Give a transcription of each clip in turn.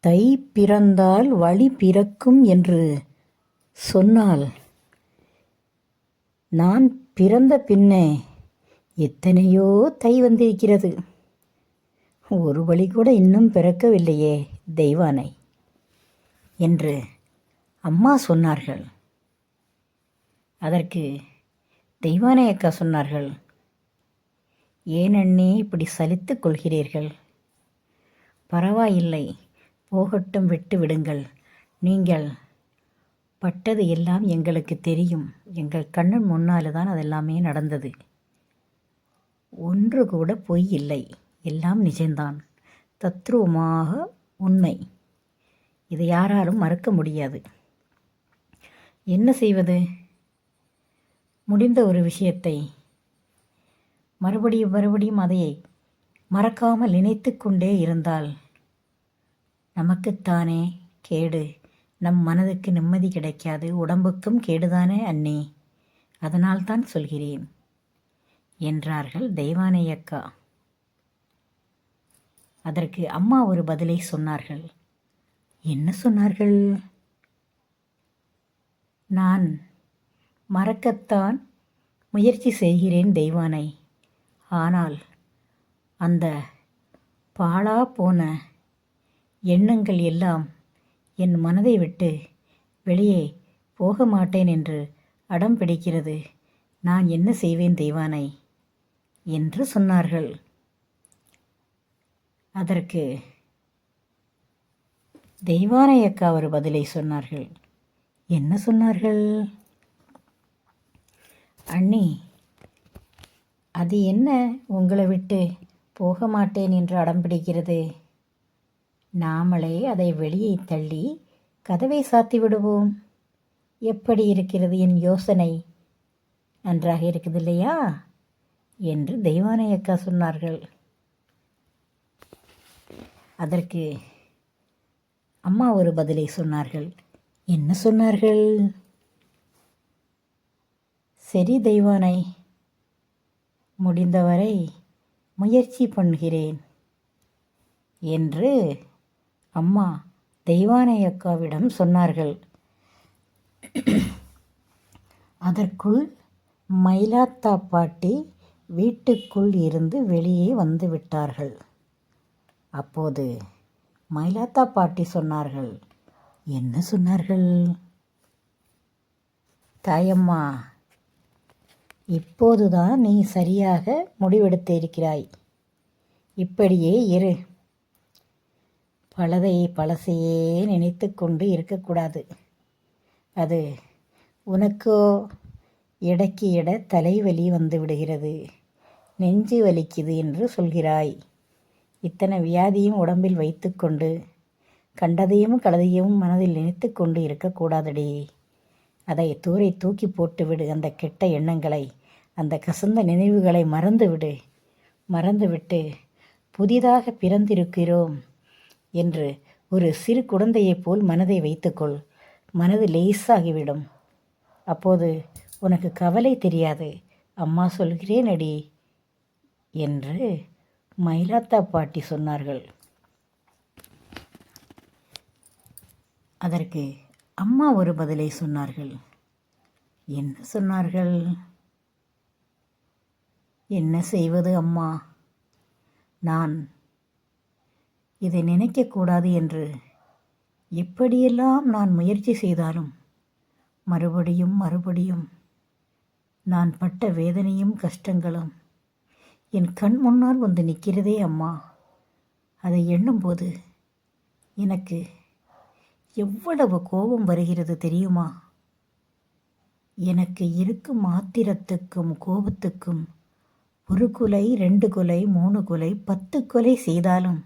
தை பிறந்தால் வழி பிறக்கும் என்று சொன்னால், நான் பிறந்த பின்னே எத்தனையோ தை வந்திருக்கிறது. ஒரு வழி கூட இன்னும் பிறக்கவில்லையே தெய்வானை என்று அம்மா சொன்னார்கள். அதற்கு தெய்வானை அக்கா சொன்னார்கள், ஏன் அண்ணே இப்படி சலித்து கொள்கிறீர்கள்? பரவாயில்லை, போகட்டும், விட்டு விடுங்கள். நீங்கள் பட்டது எல்லாம் எங்களுக்கு தெரியும். எங்கள் கண்ணன் முன்னால் தான் அதெல்லாமே நடந்தது. ஒன்று கூட பொய் இல்லை, எல்லாம் நிஜம்தான், தத்ரூபமாக உண்மை. இதை யாராலும் மறக்க முடியாது. என்ன செய்வது? முடிந்த ஒரு விஷயத்தை மறுபடியும் அதை மறக்காமல் நினைத்து கொண்டே இருந்தால் நமக்குத்தானே கேடு. நம் மனதுக்கு நிம்மதி கிடைக்காது, உடம்புக்கும் கேடுதானே அண்ணே. அதனால்தான் சொல்கிறேன் என்றார்கள் தெய்வானை அக்கா. அதற்கு அம்மா ஒரு பதிலை சொன்னார்கள். என்ன சொன்னார்கள்? நான் மறக்கத்தான் முயற்சி செய்கிறேன் தெய்வானை. ஆனால் அந்த பாழா போன எண்ணங்கள் எல்லாம் என் மனதை விட்டு வெளியே போக மாட்டேன் என்று அடம் பிடிக்கிறது. நான் என்ன செய்வேன் தெய்வானை என்று சொன்னார்கள். அதற்கு தெய்வானை அக்கா ஒரு பதிலை சொன்னார்கள். என்ன சொன்னார்கள்? அண்ணி, அது என்ன உங்களை விட்டு போக மாட்டேன் என்று அடம் பிடிக்கிறது? நாமளே அதை வெளியே தள்ளி கதவை சாத்தி விடுவோம். எப்படி இருக்கிறது என் யோசனை? நன்றாக இருக்குது இல்லையா என்று தெய்வானை அக்கா சொன்னார்கள். அதற்கு அம்மா ஒரு பதிலை சொன்னார்கள். என்ன சொன்னார்கள்? சரி தெய்வானை, முடிந்தவரை முயற்சி பண்ணுகிறேன் என்று அம்மா தெய்வானை அக்காவிடம் சொன்னார்கள். அதற்குள் மயிலாத்தா பாட்டி வீட்டுக்குள் இருந்து வெளியே வந்து விட்டார்கள். அப்போது மயிலாத்தா பாட்டி சொன்னார்கள். என்ன சொன்னார்கள்? தாயம்மா, இப்போதுதான் நீ சரியாக முடிவெடுத்திருக்கிறாய். இப்படியே இரு. பழசையே நினைத்து கொண்டு இருக்கக்கூடாது. அது உனக்கோ எடைக்கு எட தலைவலி வந்து விடுகிறது, நெஞ்சு வலிக்குது என்று சொல்கிறாய். இத்தனை வியாதியும் உடம்பில் வைத்து கொண்டு கண்டதையும் கலதையும் மனதில் நினைத்து கொண்டு இருக்கக்கூடாதடி. அதை தூக்கி போட்டுவிடு. அந்த கெட்ட எண்ணங்களை, அந்த கசந்த நினைவுகளை மறந்துவிட்டு புதிதாக பிறந்திருக்கிறோம் என்று ஒரு சிறு குழந்தையைப் போல் மனதை வைத்துக்கொள். மனது லேசாகிவிடும். அப்போது உனக்கு கவலை தெரியாது. அம்மா சொல்கிறேன் அடி என்று மயிலாத்தா பாட்டி சொன்னார்கள். அதற்கு அம்மா ஒரு பதிலை சொன்னார்கள். என்ன சொன்னார்கள்? என்ன செய்வது அம்மா? நான் இதை நினைக்கக்கூடாது என்று எப்படியெல்லாம் நான் முயற்சி செய்தாலும் மறுபடியும் நான் பட்ட வேதனையும் கஷ்டங்களும் என் கண் முன்னால் வந்து நிற்கிறதே அம்மா. அதை எண்ணும்போது எனக்கு எவ்வளவு கோபம் வருகிறது தெரியுமா? எனக்கு இருக்கும் ஆத்திரத்துக்கும் கோபத்துக்கும் 1 கொலை 2 கொலை 3 கொலை 10 கொலை செய்தாலும்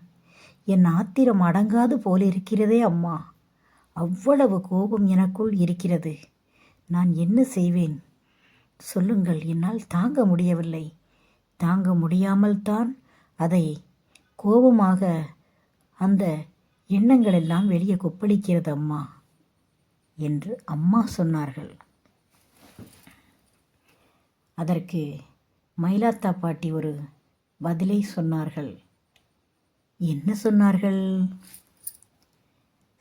என் ஆத்திரம் அடங்காது போல் இருக்கிறதே அம்மா. அவ்வளவு கோபம் எனக்குள் இருக்கிறது. நான் என்ன செய்வேன் சொல்லுங்கள். என்னால் தாங்க முடியவில்லை. தாங்க முடியாமல் தான் அதை கோபமாக அந்த எண்ணங்களெல்லாம் வெளியே கொப்பளிக்கிறது அம்மா என்று அம்மா சொன்னார்கள். அதற்கு மயிலாத்தா பாட்டி ஒரு பதிலை சொன்னார்கள். என்ன சொன்னார்கள்?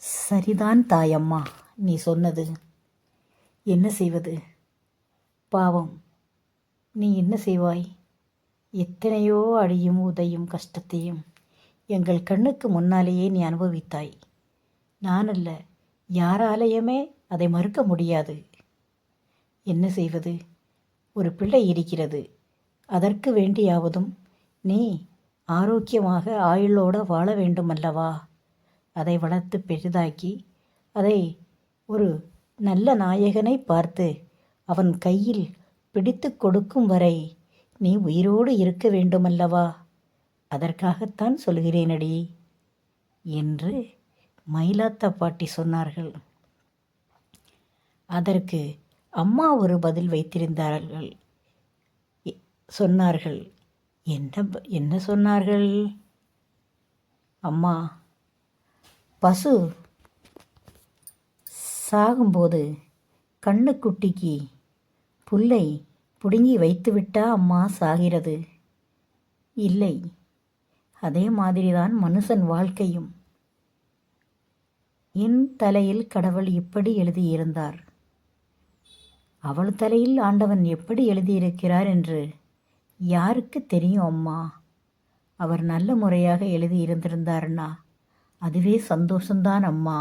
சரிதான் தாயம்மா, நீ சொன்னது. என்ன செய்வது? பாவம், நீ என்ன செய்வாய்? எத்தனையோ அடியும் உதையும் கஷ்டத்தையும் எங்கள் கண்ணுக்கு முன்னாலேயே நீ அனுபவித்தாய். நான் அல்ல, யாராலேயுமே அதை மறுக்க முடியாது. என்ன செய்வது? ஒரு பிள்ளை இருக்கிறது. அதற்கு வேண்டியாவதும் நீ ஆரோக்கியமாக ஆயுளோடு வாழ வேண்டுமல்லவா? அதை வளர்த்து பெரிதாக்கி அதை ஒரு நல்ல நாயகனை பார்த்து அவன் கையில் பிடித்து கொடுக்கும் வரை நீ உயிரோடு இருக்க வேண்டுமல்லவா? அதற்காகத்தான் சொல்கிறேனடி என்று மயிலாத்தா பாட்டி சொன்னார்கள். அதற்கு அம்மா ஒரு பதில் வைத்திருந்தார்கள். சொன்னார்கள். என்ன சொன்னார்கள்? அம்மா, பசு சாகும்போது கண்ணுக்குட்டிக்கு புல்லை பிடுங்கி வைத்துவிட்டா அம்மா சாகிறது. இல்லை, அதே மாதிரிதான் மனுஷன் வாழ்க்கையும். என் தலையில் கடவுள் இப்படி எழுதியிருந்தார், அவள் தலையில் ஆண்டவன் எப்படி எழுதியிருக்கிறார் என்று யாருக்கு தெரியும் அம்மா? அவர் நல்ல முறையாக எழுதியிருந்திருந்தார்னா அதுவே சந்தோஷந்தான் அம்மா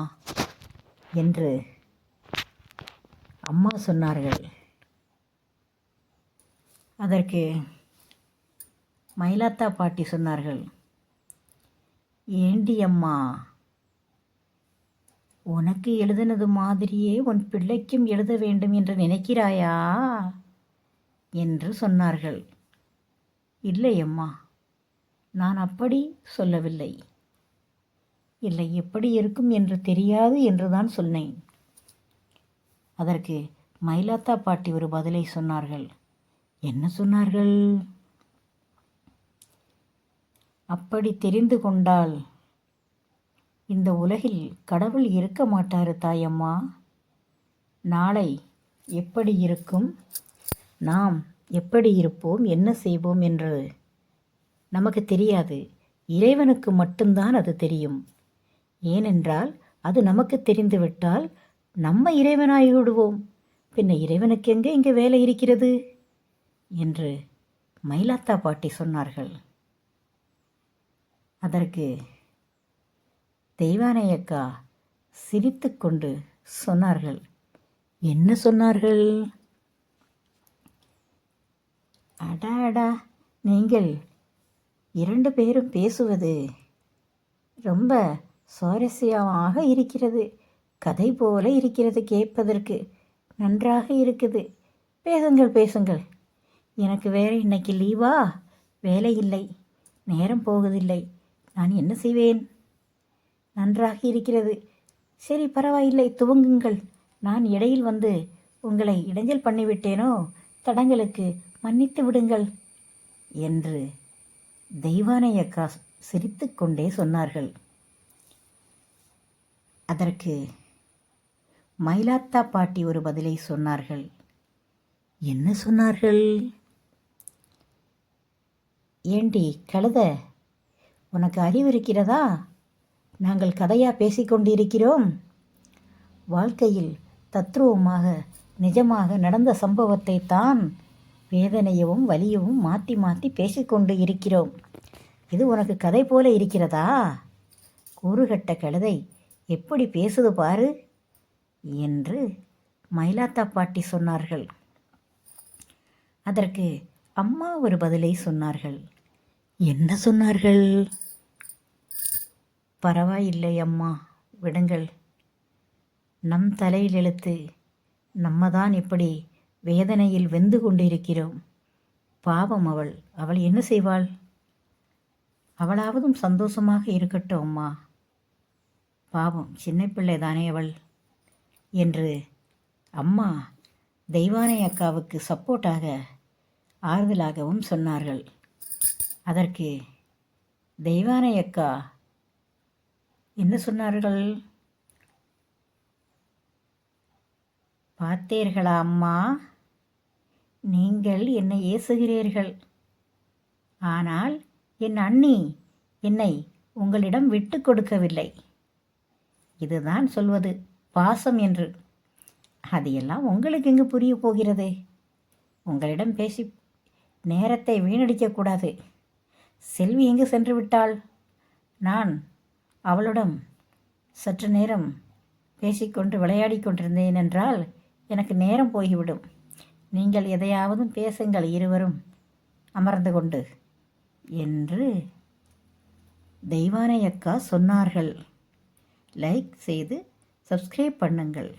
என்று அம்மா சொன்னார்கள். அதற்கு மயிலாத்தா பாட்டி சொன்னார்கள், ஏண்டி அம்மா, உனக்கு எழுதினது மாதிரியே உன் பிள்ளைக்கும் எழுத வேண்டும் என்று நினைக்கிறாயா என்று சொன்னார்கள். இல்லை அம்மா, நான் அப்படி சொல்லவில்லை. இல்லை, எப்படி இருக்கும் என்று தெரியாது என்றுதான் சொன்னேன். அதற்கு மயிலாத்தா பாட்டி ஒரு பதிலை சொன்னார்கள். என்ன சொன்னார்கள்? அப்படி தெரிந்து கொண்டால் இந்த உலகில் கடவுள் இருக்க மாட்டாரு தாயம்மா. நாளை எப்படி இருக்கும், நாம் எப்படி இருப்போம், என்ன செய்வோம் என்று நமக்கு தெரியாது. இறைவனுக்கு மட்டும்தான் அது தெரியும். ஏனென்றால் அது நமக்கு தெரிந்துவிட்டால் நம்ம இறைவனாகி விடுவோம். பின்ன இறைவனுக்கு எங்கே இங்கே வேலை இருக்கிறது என்று மயிலாத்தா பாட்டி சொன்னார்கள். அதற்கு தெய்வானை அக்கா சிரித்து கொண்டு சொன்னார்கள். என்ன சொன்னார்கள்? அடா அடா, நீங்கள் 2 பேரும் பேசுவது ரொம்ப சுவாரஸ்யமாக இருக்கிறது. கதை போல இருக்கிறது, கேட்பதற்கு நன்றாக இருக்குது. பேசுங்கள் பேசுங்கள். எனக்கு வேற இன்னைக்கு லீவா, வேலை இல்லை, நேரம் போவதில்லை, நான் என்ன செய்வேன்? நன்றாக இருக்கிறது. சரி, பரவாயில்லை, துவங்குங்கள். நான் இடையில் வந்து உங்களை இடைஞ்சல் பண்ணிவிட்டேனோ, தடங்களுக்கு மன்னித்து விடுங்கள் என்று தெய்வானை அக்கா சிரித்து கொண்டே சொன்னார்கள். அதற்கு மயிலாத்தா பாட்டி ஒரு பதிலை சொன்னார்கள். என்ன சொன்னார்கள்? ஏண்டி கழுத, உனக்கு அறிவு இருக்கிறதா? நாங்கள் கதையா பேசிக்கொண்டிருக்கிறோம். வாழ்க்கையில் தத்ரூபமாக நிஜமாக நடந்த சம்பவத்தை தான் வேதனையவும் வலியவும் மாற்றி மாற்றி பேசிக்கொண்டு இருக்கிறோம். இது உனக்கு கதை போல இருக்கிறதா? கூறுகட்ட கழுதை எப்படி பேசுது பாரு என்று மயிலாத்தா பாட்டி சொன்னார்கள். அதற்கு அம்மா ஒரு பதிலை சொன்னார்கள். என்ன சொன்னார்கள்? பரவாயில்லை அம்மா, விடுங்கள். நம் தலையில் எழுத்து, நம்ம தான் இப்படி வேதனையில் வெந்து கொண்டிருக்கிறோம். பாவம் அவள் என்ன செய்வாள்? அவளாவதும் சந்தோஷமாக இருக்கட்டும் அம்மா. பாவம், சின்ன பிள்ளை தானே அவள் என்று அம்மா தெய்வானை அக்காவுக்கு சப்போர்ட்டாக ஆறுதலாகவும் சொன்னார்கள். அதற்கு தெய்வானை அக்கா என்ன சொன்னார்கள்? பார்த்தீர்களா அம்மா, நீங்கள் என்னை ஏசுகிறீர்கள். ஆனால் என் அண்ணி என்னை உங்களிடம் விட்டு கொடுக்கவில்லை. இதுதான் சொல்வது பாசம் என்று. அது எல்லாம் உங்களுக்கு எங்கு புரிய போகிறதே. உங்களிடம் பேசி நேரத்தை வீணடிக்கக்கூடாது. செல்வி எங்கு சென்று விட்டாள்? நான் அவளுடன் சற்று நேரம் பேசிக்கொண்டு விளையாடி கொண்டிருந்தேன் என்றால் எனக்கு நேரம் போய்விடும். நீங்கள் எதையாவது பேசுங்கள் இருவரும் அமர்ந்து கொண்டு என்று தெய்வானை அக்கா சொன்னார்கள். லைக் செய்து சப்ஸ்கிரைப் பண்ணுங்கள்.